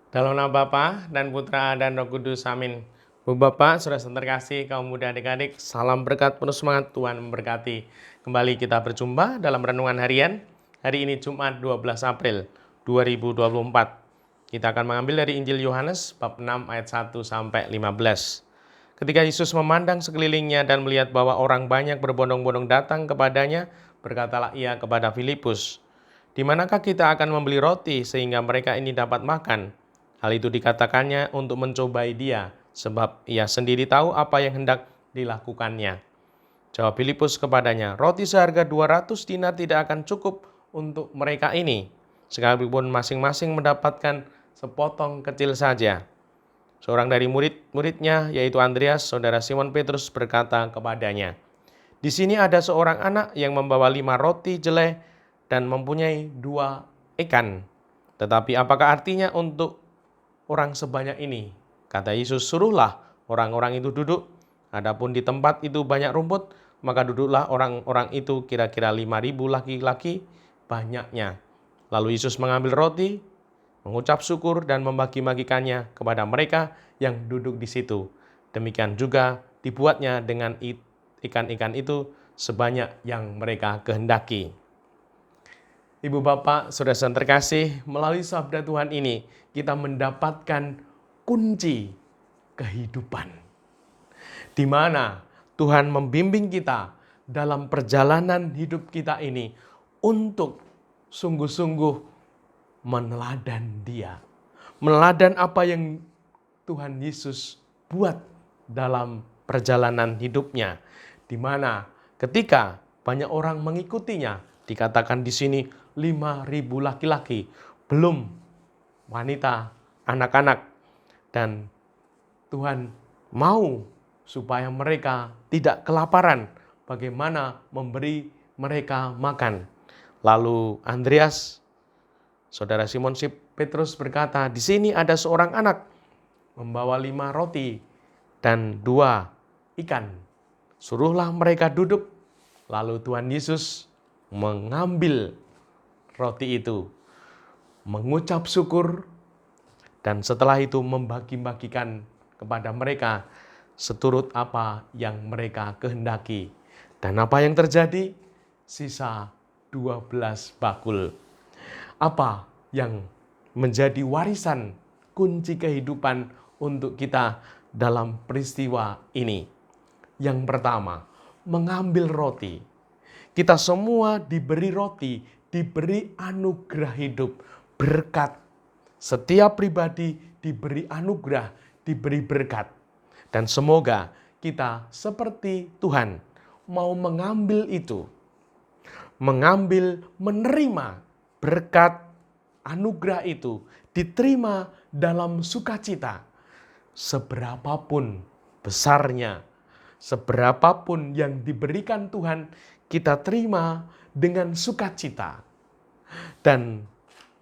Dalam nama Bapa dan Putra dan Roh Kudus, amin. Bu Bapak, saudara terkasih, kaum muda adik-adik, salam berkat penuh semangat, Tuhan memberkati. Kembali kita berjumpa dalam renungan harian. Hari ini Jumat 12 April 2024. Kita akan mengambil dari Injil Yohanes bab 6 ayat 1 sampai 15. Ketika Yesus memandang sekelilingnya dan melihat bahwa orang banyak berbondong-bondong datang kepadanya, berkatalah ia kepada Filipus, "Di manakah kita akan membeli roti sehingga mereka ini dapat makan?" Hal itu dikatakannya untuk mencobai dia, sebab ia sendiri tahu apa yang hendak dilakukannya. Jawab Filipus kepadanya, "Roti seharga 200 dinar tidak akan cukup untuk mereka ini, sekalipun masing-masing mendapatkan sepotong kecil saja." Seorang dari murid-muridnya, yaitu Andreas, saudara Simon Petrus, berkata kepadanya, "Di sini ada seorang anak yang membawa 5 roti jeleh dan mempunyai 2 ikan. Tetapi apakah artinya untuk orang sebanyak ini?" Kata Yesus, "Suruhlah orang-orang itu duduk. Adapun di tempat itu banyak rumput, maka duduklah orang-orang itu kira-kira 5.000 laki-laki banyaknya." Lalu Yesus mengambil roti, mengucap syukur dan membagi-bagikannya kepada mereka yang duduk di situ. Demikian juga dibuatnya dengan ikan-ikan itu sebanyak yang mereka kehendaki. Ibu bapak, saudara-saudara terkasih, melalui sabda Tuhan ini kita mendapatkan kunci kehidupan, di mana Tuhan membimbing kita dalam perjalanan hidup kita ini untuk sungguh-sungguh meneladan Dia. Meneladan apa yang Tuhan Yesus buat dalam perjalanan hidupnya, di mana ketika banyak orang mengikutinya, dikatakan di sini 5.000 laki-laki, belum wanita, anak-anak, dan Tuhan mau supaya mereka tidak kelaparan, bagaimana memberi mereka makan. Lalu Andreas, saudara Simon Petrus berkata, "Di sini ada seorang anak membawa 5 roti dan 2 ikan. Suruhlah mereka duduk." Lalu Tuhan Yesus mengambil roti itu, mengucap syukur, dan setelah itu membagi-bagikan kepada mereka seturut apa yang mereka kehendaki. Dan apa yang terjadi? Sisa 12 bakul. Apa yang menjadi warisan kunci kehidupan untuk kita dalam peristiwa ini? Yang pertama, mengambil roti. Kita semua diberi roti, diberi anugerah hidup, berkat. Setiap pribadi diberi anugerah, diberi berkat. Dan semoga kita seperti Tuhan mau mengambil itu, mengambil, menerima berkat anugerah itu, diterima dalam sukacita. Seberapapun besarnya, seberapapun yang diberikan Tuhan, kita terima dengan sukacita. Dan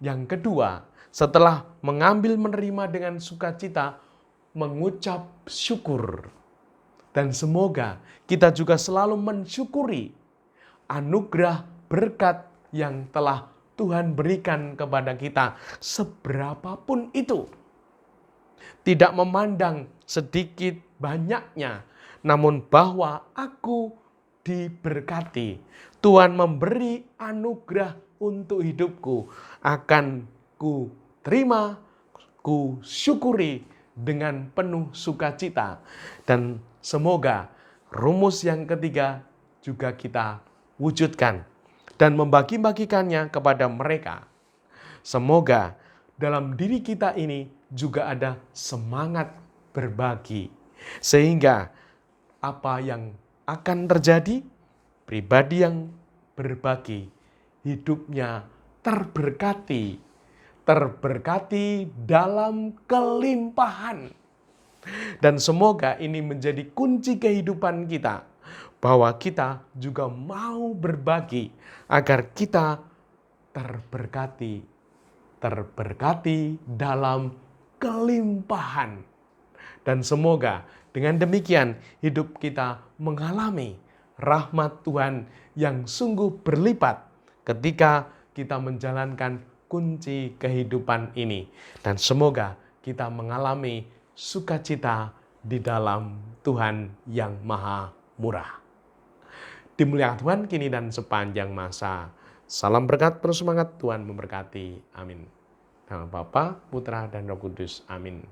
yang kedua, setelah mengambil, menerima dengan sukacita, mengucap syukur. Dan semoga kita juga selalu mensyukuri anugerah berkat yang telah Tuhan berikan kepada kita, seberapapun itu. Tidak memandang sedikit banyaknya, namun bahwa aku diberkati. Tuhan memberi anugerah untuk hidupku, akan ku terima, ku syukuri dengan penuh sukacita. Dan semoga rumus yang ketiga juga kita wujudkan dan membagi-bagikannya kepada mereka. Semoga dalam diri kita ini juga ada semangat berbagi, sehingga apa yang akan terjadi, pribadi yang berbagi, hidupnya terberkati, terberkati dalam kelimpahan. Dan semoga ini menjadi kunci kehidupan kita, bahwa kita juga mau berbagi agar kita terberkati, terberkati dalam kelimpahan. Dan semoga dengan demikian hidup kita mengalami rahmat Tuhan yang sungguh berlipat ketika kita menjalankan kunci kehidupan ini. Dan semoga kita mengalami sukacita di dalam Tuhan yang Maha Murah. Dimuliakan Tuhan kini dan sepanjang masa. Salam berkat penuh semangat, Tuhan memberkati. Amin. Nama Bapa, Putra, dan Roh Kudus. Amin.